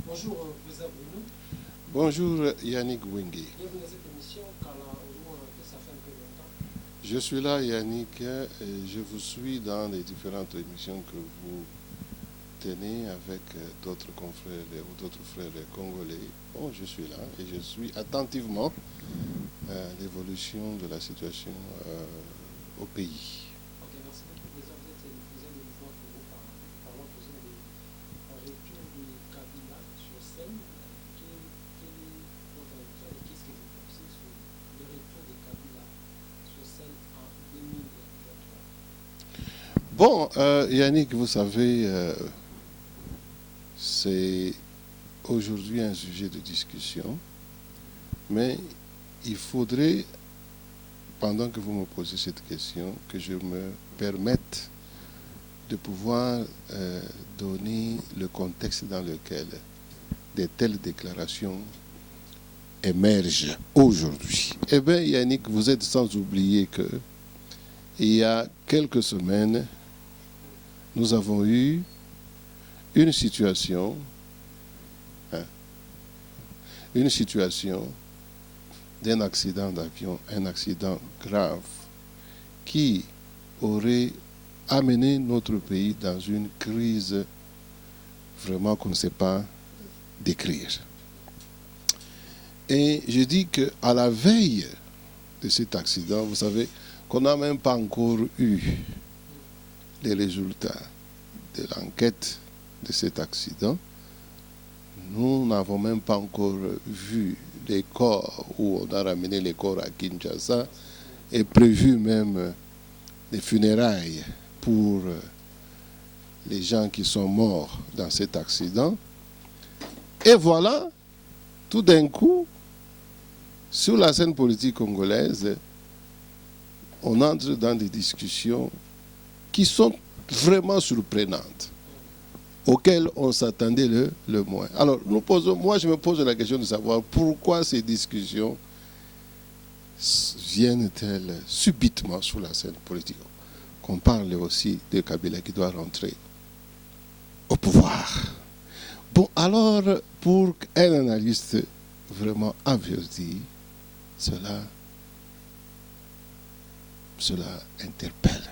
Bonjour, président Bruno. Bonjour Yannick Wenge. Bienvenue dans cette émission, car là, au moins, ça fait un peu longtemps. Je suis là Yannick et je vous suis dans les différentes émissions que vous tenez avec d'autres confrères ou d'autres frères congolais. Bon, je suis là et je suis attentivement l'évolution de la situation au pays. Ok, merci beaucoup, président. Vous êtes le président du mouvement Congo par l'opposition du retour de Kabila sur scène. Quel est votre avis et qu'est-ce que vous pensez sur le retour de Kabila sur scène en 2023? Bon, Yannick, vous savez, c'est aujourd'hui un sujet de discussion, mais il faudrait, pendant que vous me posez cette question, que je me permette de pouvoir donner le contexte dans lequel de telles déclarations émergent aujourd'hui. Eh bien, Yannick, vous êtes sans oublier que il y a quelques semaines, nous avons eu une situation d'un accident d'avion, un accident grave, qui aurait amené notre pays dans une crise vraiment qu'on ne sait pas décrire. Et je dis qu'à la veille de cet accident, vous savez qu'on n'a même pas encore eu les résultats de l'enquête de cet accident. Nous n'avons même pas encore vu les corps, où on a ramené les corps à Kinshasa, et prévu même des funérailles pour les gens qui sont morts dans cet accident. Et voilà, tout d'un coup, sur la scène politique congolaise, on entre dans des discussions qui sont vraiment surprenantes, auxquelles on s'attendait le moins. Alors, moi, je me pose la question de savoir pourquoi ces discussions viennent-elles subitement sur la scène politique. Qu'on parle aussi de Kabila qui doit rentrer au pouvoir. Bon, alors, pour un analyste vraiment averti, cela interpelle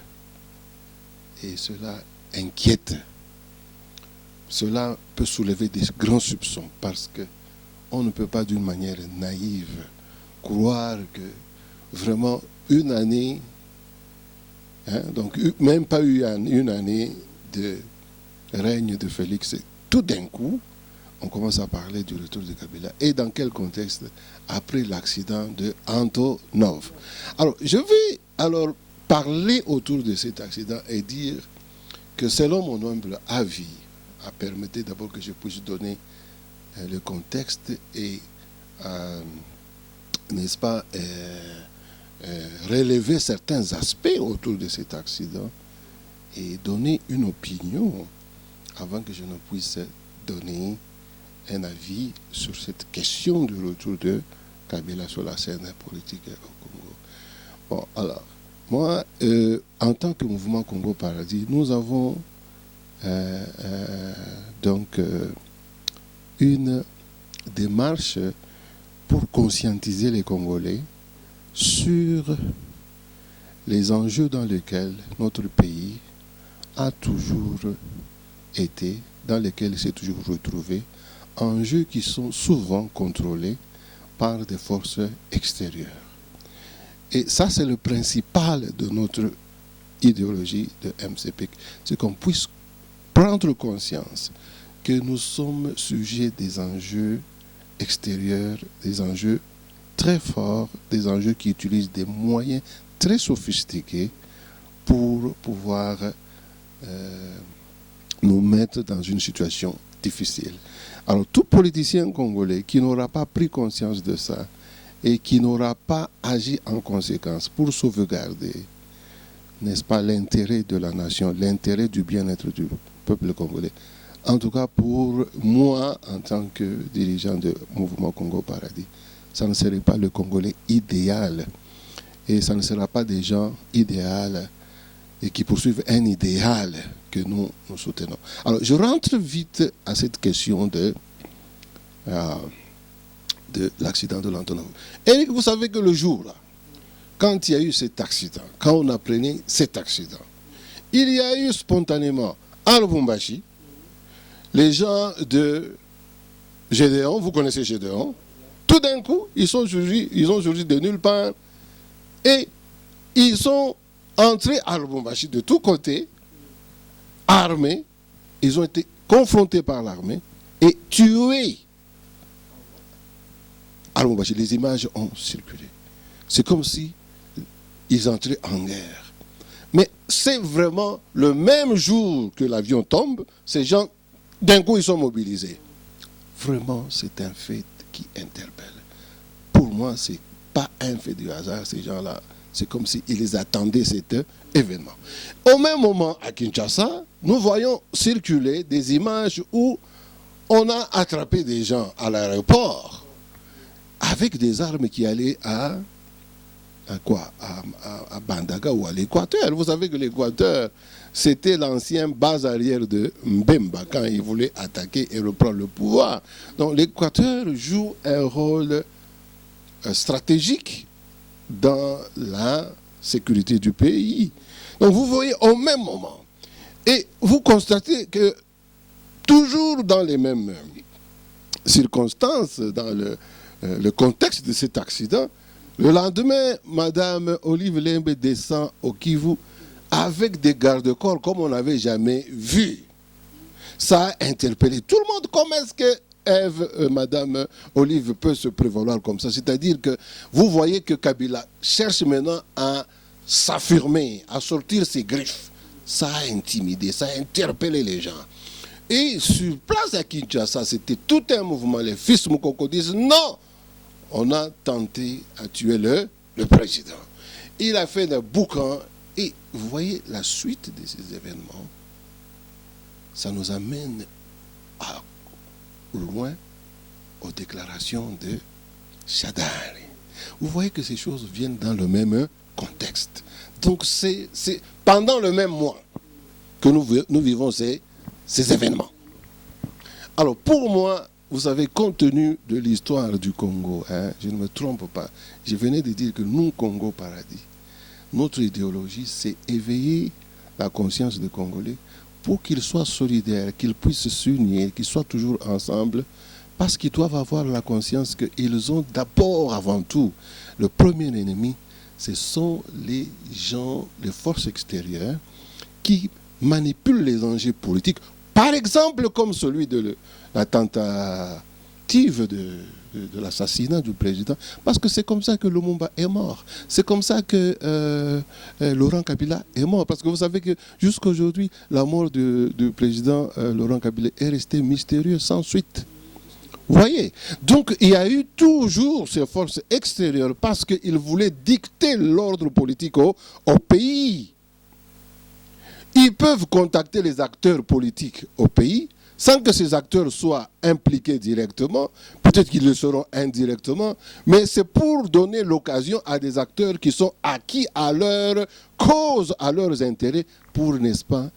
et cela inquiète. Cela peut soulever des grands soupçons parce qu'on ne peut pas d'une manière naïve croire que vraiment une année, donc même pas eu une année de règne de Félix, tout d'un coup, on commence à parler du retour de Kabila. Et dans quel contexte? Après l'accident de Antonov. Alors, je vais alors parler autour de cet accident et dire que selon mon humble avis, permettez d'abord que je puisse donner le contexte et, n'est-ce pas, relever certains aspects autour de cet accident et donner une opinion avant que je ne puisse donner un avis sur cette question du retour de Kabila sur la scène politique au Congo. Bon, alors, moi, en tant que mouvement Congo Paradis, nous avons donc une démarche pour conscientiser les Congolais sur les enjeux dans lesquels notre pays a toujours été, dans lesquels il s'est toujours retrouvé, enjeux qui sont souvent contrôlés par des forces extérieures. Et ça, c'est le principal de notre idéologie de MCP, c'est qu'on puisse prendre conscience que nous sommes sujets des enjeux extérieurs, des enjeux très forts, des enjeux qui utilisent des moyens très sophistiqués pour pouvoir nous mettre dans une situation difficile. Alors, tout politicien congolais qui n'aura pas pris conscience de ça et qui n'aura pas agi en conséquence pour sauvegarder, n'est-ce pas, l'intérêt de la nation, l'intérêt du bien-être du peuple congolais. En tout cas, pour moi, en tant que dirigeant du mouvement Congo Paradis, ça ne serait pas le Congolais idéal. Et ça ne sera pas des gens idéaux et qui poursuivent un idéal que nous soutenons. Alors, je rentre vite à cette question de de l'accident de l'Antonov. Et vous savez que le jour-là, quand il y a eu cet accident, quand on apprenait cet accident, il y a eu spontanément à Lubumbashi, les gens de Gédéon, vous connaissez Gédéon, tout d'un coup, ils ont surgi de nulle part et ils sont entrés à Lubumbashi de tous côtés, armés, ils ont été confrontés par l'armée et tués. À Lubumbashi, les images ont circulé. C'est comme si ils entraient en guerre. Mais c'est vraiment le même jour que l'avion tombe, ces gens, d'un coup, ils sont mobilisés. Vraiment, c'est un fait qui interpelle. Pour moi, ce n'est pas un fait du hasard, ces gens-là. C'est comme s'ils attendaient cet événement. Au même moment, à Kinshasa, nous voyons circuler des images où on a attrapé des gens à l'aéroport avec des armes qui allaient à Bandaga ou à l'Équateur. Vous savez que l'Équateur, c'était l'ancienne base arrière de Mbemba quand il voulait attaquer et reprendre le pouvoir. Donc l'Équateur joue un rôle stratégique dans la sécurité du pays. Donc vous voyez au même moment, et vous constatez que toujours dans les mêmes circonstances, dans le contexte de cet accident, le lendemain, Madame Olive Lembe descend au Kivu avec des garde-corps comme on n'avait jamais vu. Ça a interpellé tout le monde. Comment est-ce que Madame Olive peut se prévaloir comme ça? C'est-à-dire que vous voyez que Kabila cherche maintenant à s'affirmer, à sortir ses griffes. Ça a intimidé, ça a interpellé les gens. Et sur place à Kinshasa, c'était tout un mouvement. Les fils Moukoko disent non, on a tenté à tuer le président. Il a fait un boucan. Et vous voyez la suite de ces événements, ça nous amène loin aux déclarations de Shadari. Vous voyez que ces choses viennent dans le même contexte. Donc c'est pendant le même mois que nous vivons ces événements. Alors pour moi, vous savez, compte tenu de l'histoire du Congo, je ne me trompe pas, je venais de dire que nous, Congo Paradis, notre idéologie, c'est éveiller la conscience des Congolais pour qu'ils soient solidaires, qu'ils puissent s'unir, qu'ils soient toujours ensemble, parce qu'ils doivent avoir la conscience qu'ils ont d'abord, avant tout, le premier ennemi, ce sont les gens, les forces extérieures qui manipulent les enjeux politiques, par exemple comme celui de la tentative de l'assassinat du président, parce que c'est comme ça que Lumumba est mort. C'est comme ça que Laurent Kabila est mort. Parce que vous savez que jusqu'à aujourd'hui, la mort du président Laurent Kabila est restée mystérieuse, sans suite. Vous voyez? Donc il y a eu toujours ces forces extérieures parce qu'ils voulaient dicter l'ordre politique au pays. Ils peuvent contacter les acteurs politiques au pays sans que ces acteurs soient impliqués directement, peut-être qu'ils le seront indirectement, mais c'est pour donner l'occasion à des acteurs qui sont acquis à leur cause, à leurs intérêts, pour, n'est-ce pas,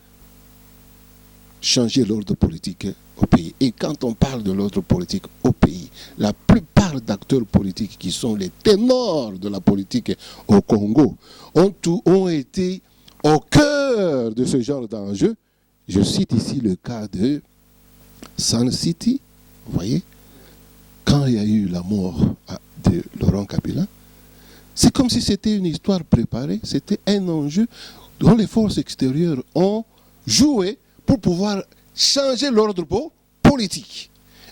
changer l'ordre politique au pays. Et quand on parle de l'ordre politique au pays, la plupart d'acteurs politiques qui sont les ténors de la politique au Congo ont été au cœur de ce genre d'enjeu. Je cite ici le cas de Sun City, vous voyez, quand il y a eu la mort de Laurent Kabila, c'est comme si c'était une histoire préparée, c'était un enjeu dont les forces extérieures ont joué pour pouvoir changer l'ordre politique.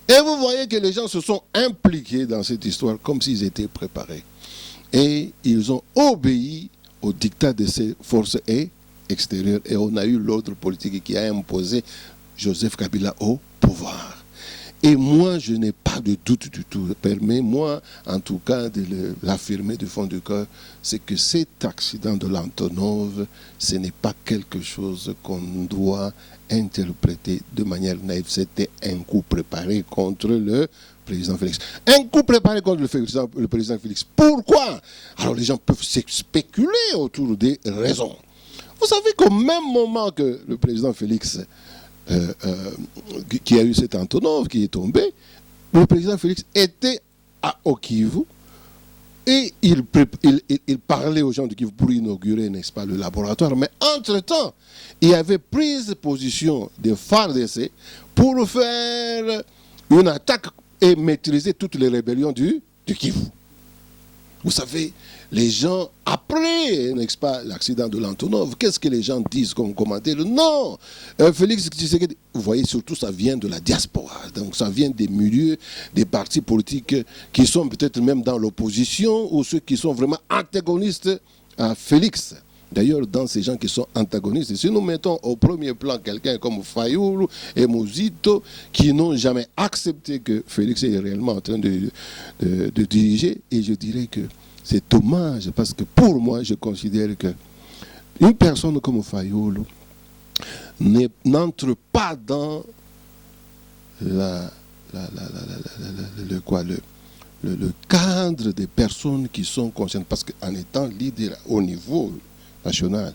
Et vous voyez que les gens se sont impliqués dans cette histoire comme s'ils étaient préparés. Et ils ont obéi au dictat de ces forces extérieures. Et on a eu l'ordre politique qui a imposé Joseph Kabila au pouvoir. Et moi, je n'ai pas de doute du tout. Permets-moi, en tout cas, de l'affirmer du fond du cœur, c'est que cet accident de l'Antonov, ce n'est pas quelque chose qu'on doit interpréter de manière naïve. C'était un coup préparé contre le président Félix. Un coup préparé contre le président Félix. Pourquoi? Alors les gens peuvent spéculer autour des raisons. Vous savez qu'au même moment que le président Félix qui a eu cet Antonov qui est tombé, le président Félix était au Kivu et il parlait aux gens du Kivu pour inaugurer, n'est-ce pas, le laboratoire. Mais entre-temps, il avait pris position des FARDC pour faire une attaque et maîtriser toutes les rébellions du Kivu. Vous savez, les gens, après, n'est-ce pas, l'accident de l'Antonov, qu'est-ce que les gens disent comme commentaire? Non, Félix Tshisekedi, vous voyez, surtout, ça vient de la diaspora. Donc, ça vient des milieux, des partis politiques qui sont peut-être même dans l'opposition ou ceux qui sont vraiment antagonistes à Félix. D'ailleurs, dans ces gens qui sont antagonistes, si nous mettons au premier plan quelqu'un comme Fayoulou et Mouzito, qui n'ont jamais accepté que Félix est réellement en train de diriger, et je dirais que c'est dommage, parce que pour moi, je considère que une personne comme Fayoulou n'entre pas dans le cadre des personnes qui sont concernées, parce qu'en étant leader au niveau national,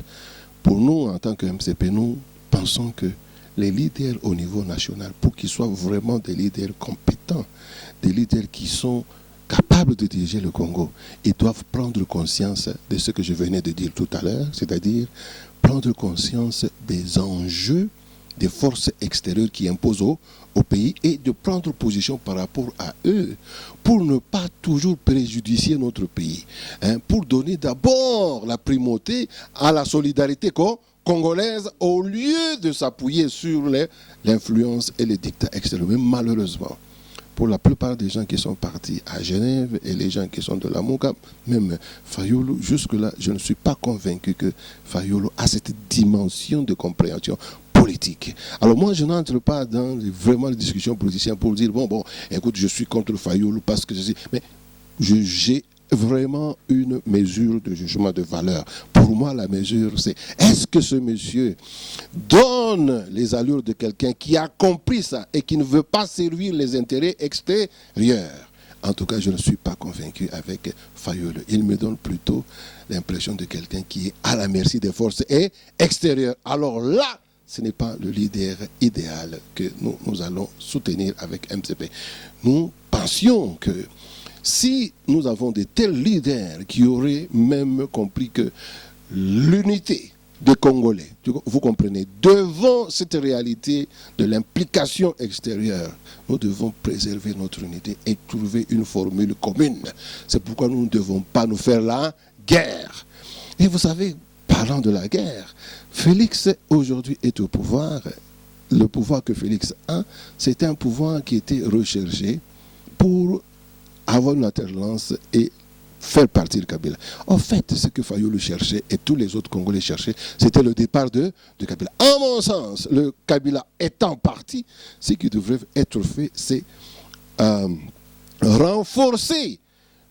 pour nous, en tant que MCP, nous pensons que les leaders au niveau national, pour qu'ils soient vraiment des leaders compétents, des leaders qui sont capables de diriger le Congo, ils doivent prendre conscience de ce que je venais de dire tout à l'heure, c'est-à-dire prendre conscience des enjeux des forces extérieures qui imposent au pays et de prendre position par rapport à eux pour ne pas toujours préjudicier notre pays, pour donner d'abord la primauté à la solidarité congolaise au lieu de s'appuyer sur l'influence et les dictats extérieurs. Mais malheureusement, pour la plupart des gens qui sont partis à Genève et les gens qui sont de la Mouka, même Fayoulou, jusque-là, je ne suis pas convaincu que Fayoulou a cette dimension de compréhension politique. Alors moi, je n'entre pas dans vraiment les discussions politiciennes pour dire, bon, écoute, je suis contre Fayoulou parce que je suis... Mais j'ai vraiment une mesure de jugement de valeur. Pour moi, la mesure, c'est est-ce que ce monsieur donne les allures de quelqu'un qui a compris ça et qui ne veut pas servir les intérêts extérieurs? En tout cas, je ne suis pas convaincu avec Fayoulou. Il me donne plutôt l'impression de quelqu'un qui est à la merci des forces extérieures. Alors là, ce n'est pas le leader idéal que nous allons soutenir avec MCP. Nous pensions que si nous avons de tels leaders qui auraient même compris que l'unité des Congolais, vous comprenez, devant cette réalité de l'implication extérieure, nous devons préserver notre unité et trouver une formule commune. C'est pourquoi nous ne devons pas nous faire la guerre. Et vous savez, parlant de la guerre, Félix aujourd'hui est au pouvoir. Le pouvoir que Félix a, c'est un pouvoir qui était recherché pour avoir une alternance et faire partir Kabila. En fait, ce que Fayoulou cherchait et tous les autres Congolais cherchaient, c'était le départ de Kabila. En mon sens, le Kabila étant parti, ce qui devrait être fait, c'est renforcer,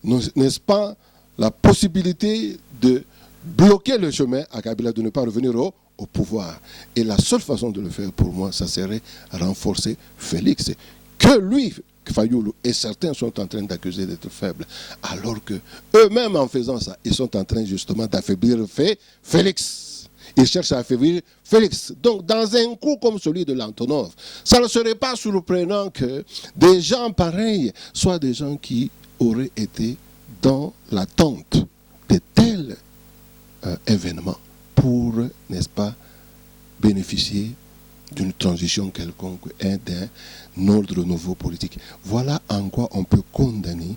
n'est-ce pas, la possibilité de bloquer le chemin à Kabila, de ne pas revenir au pouvoir. Et la seule façon de le faire, pour moi, ça serait renforcer Félix. Que lui, Fayoulou et certains sont en train d'accuser d'être faibles, alors que eux-mêmes, en faisant ça, ils sont en train justement d'affaiblir Félix. Ils cherchent à affaiblir Félix. Donc, dans un coup comme celui de l'Antonov, ça ne serait pas surprenant que des gens pareils soient des gens qui auraient été dans l'attente de tels événements pour, n'est-ce pas, bénéficier d'une transition quelconque et d'un ordre nouveau politique. Voilà en quoi on peut condamner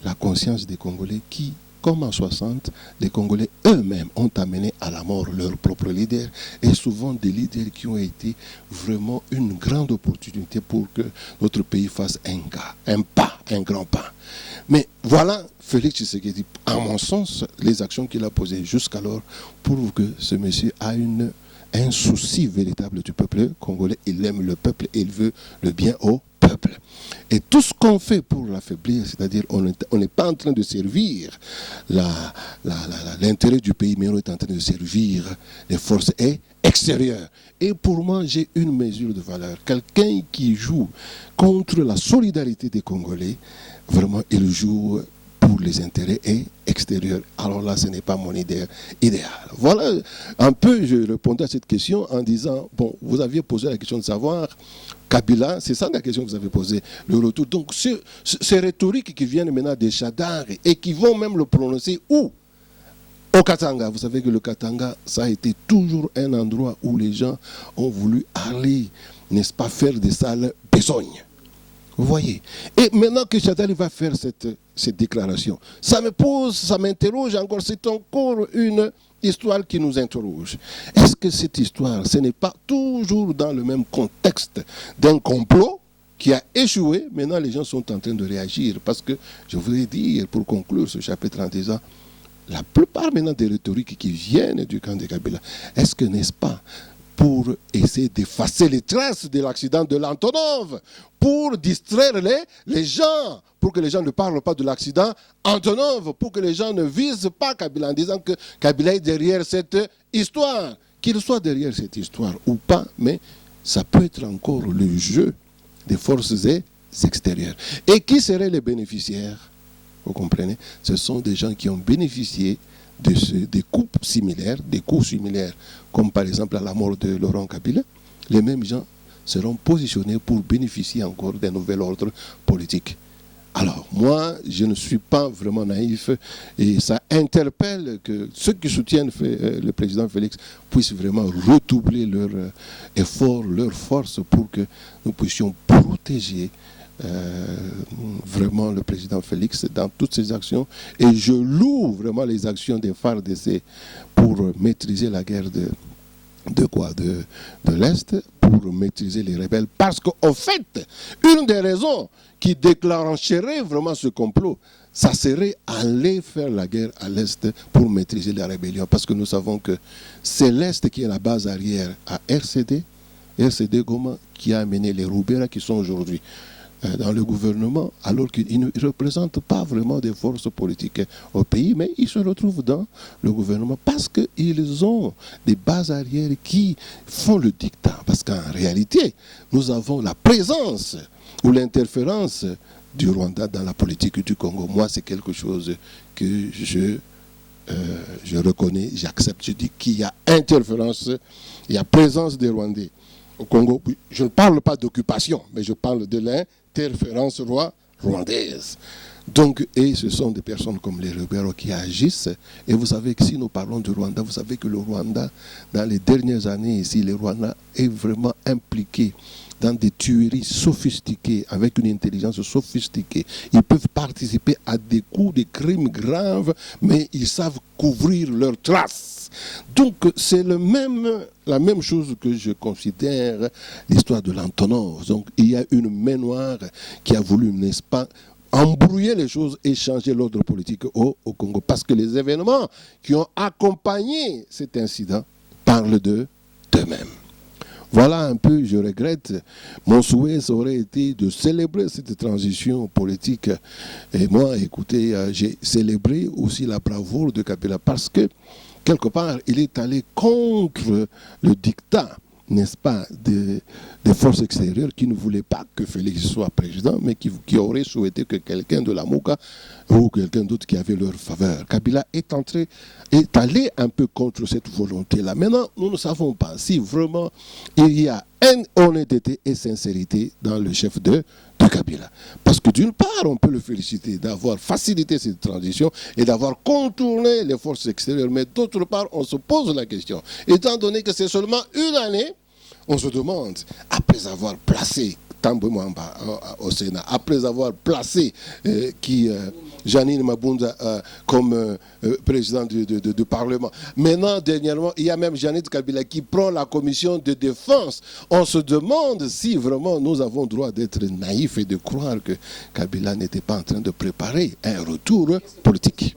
la conscience des Congolais qui, comme en 60, les Congolais eux-mêmes ont amené à la mort leurs propres leaders, et souvent des leaders qui ont été vraiment une grande opportunité pour que notre pays fasse un grand pas. Mais voilà Félix Tshisekedi, à mon sens, les actions qu'il a posées jusqu'alors prouvent que ce monsieur a un souci véritable du peuple congolais. Il aime le peuple et il veut le bien au peuple. Et tout ce qu'on fait pour l'affaiblir, c'est-à-dire on n'est pas en train de servir l'intérêt du pays, mais on est en train de servir les forces extérieures. Et pour moi, j'ai une mesure de valeur. Quelqu'un qui joue contre la solidarité des Congolais, vraiment, il joue pour les intérêts extérieurs. Alors là, ce n'est pas mon idée idéale. Voilà un peu, je répondais à cette question en disant, bon, vous aviez posé la question de savoir, Kabila, c'est ça la question que vous avez posée, le retour. Donc, ces rhétoriques qui viennent maintenant des Chadar et qui vont même le prononcer où? Au Katanga. Vous savez que le Katanga, ça a été toujours un endroit où les gens ont voulu aller, n'est-ce pas, faire des sales besognes. Vous voyez. Et maintenant que Chadar va faire cette déclaration, ça me pose, ça m'interroge encore, c'est encore une histoire qui nous interroge. Est-ce que cette histoire, ce n'est pas toujours dans le même contexte d'un complot qui a échoué? Maintenant, les gens sont en train de réagir parce que, je voudrais dire, pour conclure ce chapitre en disant, la plupart maintenant des rhétoriques qui viennent du camp de Kabila, est-ce que, n'est-ce pas, pour essayer d'effacer les traces de l'accident de l'Antonov, pour distraire les gens, pour que les gens ne parlent pas de l'accident Antonov, pour que les gens ne visent pas Kabila en disant que Kabila est derrière cette histoire. Qu'il soit derrière cette histoire ou pas, mais ça peut être encore le jeu des forces extérieures. Et qui seraient les bénéficiaires? Vous comprenez? Ce sont des gens qui ont bénéficié des coups similaires, comme par exemple à la mort de Laurent Kabila. Les mêmes gens seront positionnés pour bénéficier encore d'un nouvel ordre politique. Alors, moi, je ne suis pas vraiment naïf et ça interpelle que ceux qui soutiennent le président Félix puissent vraiment redoubler leur effort, leur force pour que nous puissions protéger vraiment le président Félix dans toutes ses actions. Et je loue vraiment les actions des FARDC pour maîtriser la guerre de l'Est, pour maîtriser les rebelles. Parce qu'en fait, une des raisons qui déclencherait vraiment ce complot, ça serait aller faire la guerre à l'Est pour maîtriser la rébellion. Parce que nous savons que c'est l'Est qui est la base arrière à RCD Goma, qui a amené les Roubera qui sont aujourd'hui dans le gouvernement, alors qu'ils ne représentent pas vraiment des forces politiques au pays, mais ils se retrouvent dans le gouvernement parce qu'ils ont des bases arrières qui font le dictat. Parce qu'en réalité, nous avons la présence ou l'interférence du Rwanda dans la politique du Congo. Moi, c'est quelque chose que je reconnais, j'accepte. Je dis qu'il y a interférence, il y a présence des Rwandais au Congo. Je ne parle pas d'occupation, mais je parle de l'interférence rwandaise. Donc, et ce sont des personnes comme les rebelles qui agissent. Et vous savez que si nous parlons du Rwanda, vous savez que le Rwanda, dans les dernières années ici, le Rwanda est vraiment impliqué dans des tueries sophistiquées, avec une intelligence sophistiquée. Ils peuvent participer à des coups, des crimes graves, mais ils savent couvrir leurs traces. Donc, c'est la même chose que je considère l'histoire de l'Antonov. Donc, il y a une main noire qui a voulu, n'est-ce pas, embrouiller les choses et changer l'ordre politique au Congo. Parce que les événements qui ont accompagné cet incident parlent d'eux-mêmes. Voilà un peu, je regrette. Mon souhait, ça aurait été de célébrer cette transition politique. Et moi, écoutez, j'ai célébré aussi la bravoure de Kabila parce que, quelque part, il est allé contre le dictat, n'est-ce pas, des forces extérieures qui ne voulaient pas que Félix soit président, mais qui auraient souhaité que quelqu'un de la Mouka ou quelqu'un d'autre qui avait leur faveur. Kabila est allé un peu contre cette volonté-là. Maintenant, nous ne savons pas si vraiment il y a honnêteté et sincérité dans le chef de Kabila. Parce que d'une part, on peut le féliciter d'avoir facilité cette transition et d'avoir contourné les forces extérieures, mais d'autre part, on se pose la question. Étant donné que c'est seulement une année, on se demande, après avoir placé Tambwe Mwamba au Sénat, après avoir placé Janine Mabunda comme président du Parlement. Maintenant, dernièrement, il y a même Janine Kabila qui prend la commission de défense. On se demande si vraiment nous avons droit d'être naïfs et de croire que Kabila n'était pas en train de préparer un retour politique.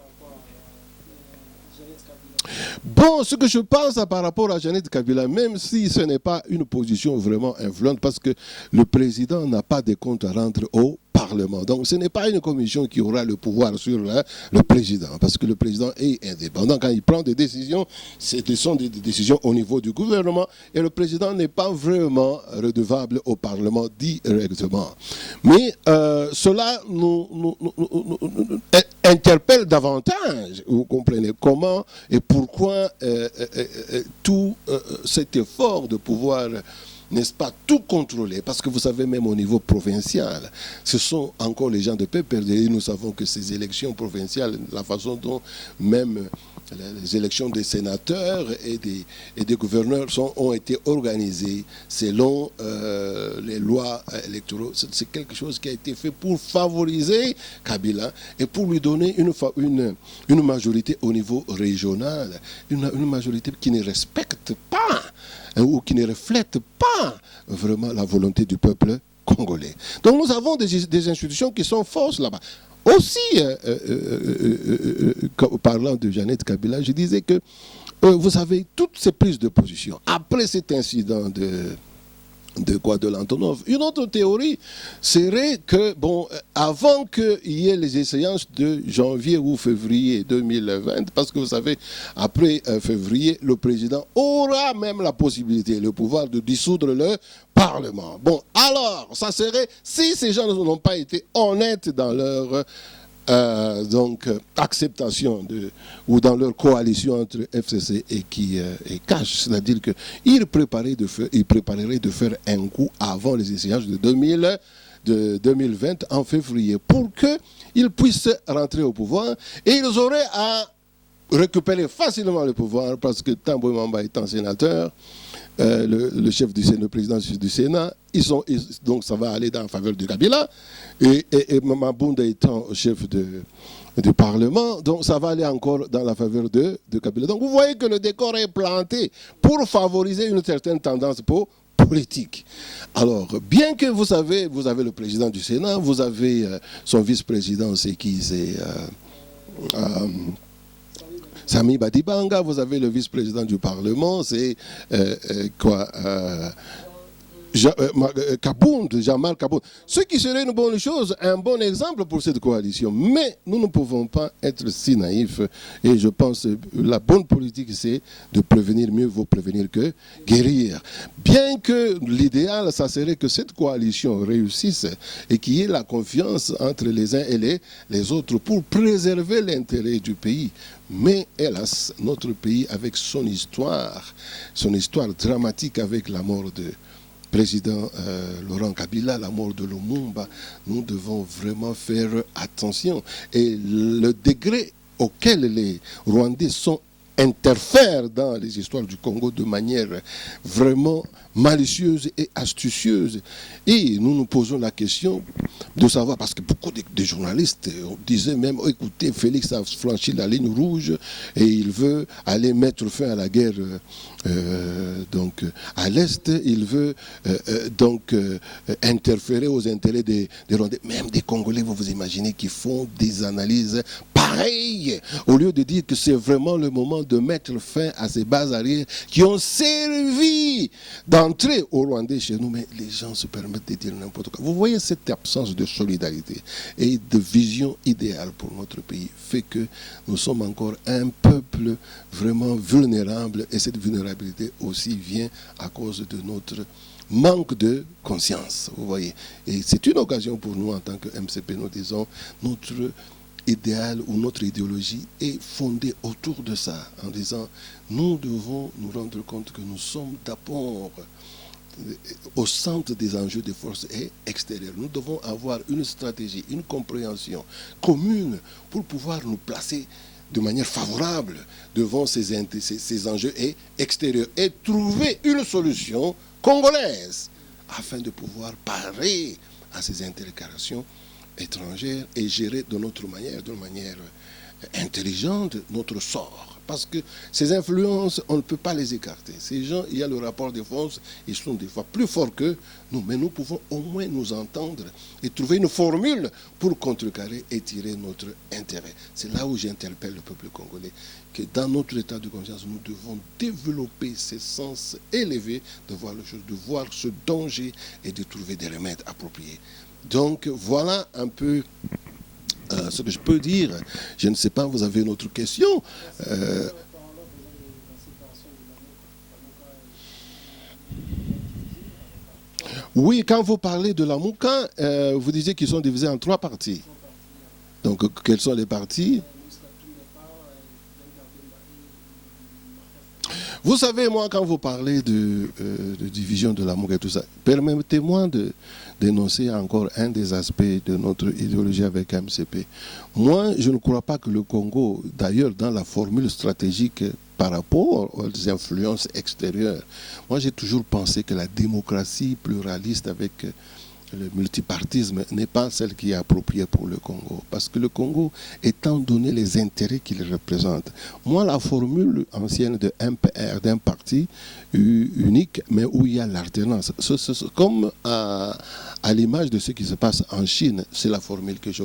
Bon, ce que je pense par rapport à Jeannette Kabila, même si ce n'est pas une position vraiment influente, parce que le président n'a pas de compte à rendre au Parlement. Donc ce n'est pas une commission qui aura le pouvoir sur le président, parce que le président est indépendant. Quand il prend des décisions, ce sont des décisions au niveau du gouvernement, et le président n'est pas vraiment redevable au Parlement directement. Mais cela nous interpelle davantage, vous comprenez, comment et pourquoi tout cet effort de pouvoir, n'est-ce pas, tout contrôler, parce que vous savez, même au niveau provincial, ce sont encore les gens de PPRD. Nous savons que ces élections provinciales, la façon dont même les élections des sénateurs et des gouverneurs ont été organisées selon les lois électorales. C'est quelque chose qui a été fait pour favoriser Kabila et pour lui donner une majorité au niveau régional, une majorité qui ne respecte pas ou qui ne reflète pas vraiment la volonté du peuple congolais. Donc nous avons des institutions qui sont fortes là-bas. Aussi, parlant de Jeannette Kabila, je disais que vous avez toutes ces prises de position. Après cet incident de l'Antonov, une autre théorie serait que, bon, avant qu'il y ait les échéances de janvier ou février 2020, parce que vous savez, après février, le président aura même la possibilité, le pouvoir de dissoudre le Parlement. Bon, alors, ça serait, si ces gens n'ont pas été honnêtes dans leur acceptation ou dans leur coalition entre FCC et CASH, c'est-à-dire qu'ils prépareraient de faire un coup avant les échéances de 2020 en février pour qu'ils puissent rentrer au pouvoir, et ils auraient à récupérer facilement le pouvoir parce que Tambo Mamba étant sénateur, le chef du Sénat, le président du Sénat, donc ça va aller dans la faveur de Kabila, et Mabunda étant chef du Parlement, donc ça va aller encore dans la faveur de Kabila. Donc vous voyez que le décor est planté pour favoriser une certaine tendance politique. Alors, bien que vous avez le président du Sénat, vous avez son vice-président, c'est qui? C'est Sami Badibanga, vous avez le vice-président du Parlement, c'est Jamal Kabound. Ce qui serait une bonne chose, un bon exemple pour cette coalition. Mais nous ne pouvons pas être si naïfs. Et je pense que la bonne politique, c'est de prévenir, mieux vaut prévenir que guérir. Bien que l'idéal, ça serait que cette coalition réussisse et qu'il y ait la confiance entre les uns et les autres pour préserver l'intérêt du pays. Mais hélas, notre pays, avec son histoire dramatique avec la mort de président Laurent Kabila, la mort de Lumumba, nous devons vraiment faire attention. Et le degré auquel les Rwandais interfèrent dans les histoires du Congo de manière vraiment malicieuse et astucieuse. Et nous nous posons la question de savoir, parce que beaucoup de journalistes disaient même, oh, écoutez, Félix a franchi la ligne rouge et il veut aller mettre fin à la guerre donc à l'Est, il veut interférer aux intérêts des Rwandais, même des Congolais, vous imaginez, qui font des analyses pareilles, au lieu de dire que c'est vraiment le moment de mettre fin à ces bases arrières qui ont servi d'entrée aux Rwandais chez nous, mais les gens se permettent de dire n'importe quoi. Vous voyez, cette absence de solidarité et de vision idéale pour notre pays fait que nous sommes encore un peuple vraiment vulnérable, et cette vulnérabilité aussi vient à cause de notre manque de conscience, vous voyez. Et c'est une occasion pour nous en tant que MCP, nous disons, notre idéal ou notre idéologie est fondée autour de ça, en disant, nous devons nous rendre compte que nous sommes d'abord au centre des enjeux des forces extérieures. Nous devons avoir une stratégie, une compréhension commune pour pouvoir nous placer de manière favorable devant ces enjeux extérieurs et trouver une solution congolaise afin de pouvoir parer à ces intercalations étrangères et gérer de notre manière, d'une manière intelligente, notre sort. Parce que ces influences, on ne peut pas les écarter. Ces gens, il y a le rapport de force, ils sont des fois plus forts que nous, mais nous pouvons au moins nous entendre et trouver une formule pour contrecarrer et tirer notre intérêt. C'est là où j'interpelle le peuple congolais, que dans notre état de conscience, nous devons développer ces sens élevés de voir les choses, de voir ce danger et de trouver des remèdes appropriés. Donc voilà un peu ce que je peux dire. Je ne sais pas, vous avez une autre question. Oui, quand vous parlez de la Mouka, vous disiez qu'ils sont divisés en 3 parties. Donc, quelles sont les parties? Vous savez, moi, quand vous parlez de division de l'amour et tout ça, permettez-moi d'énoncer encore un des aspects de notre idéologie avec MCP. Moi, je ne crois pas que le Congo, d'ailleurs, dans la formule stratégique par rapport aux influences extérieures, moi, j'ai toujours pensé que la démocratie pluraliste avec le multipartisme n'est pas celle qui est appropriée pour le Congo. Parce que le Congo, étant donné les intérêts qu'il représente, moi, la formule ancienne de MPR, d'un parti unique, mais où il y a l'alternance, comme à l'image de ce qui se passe en Chine, c'est la formule que je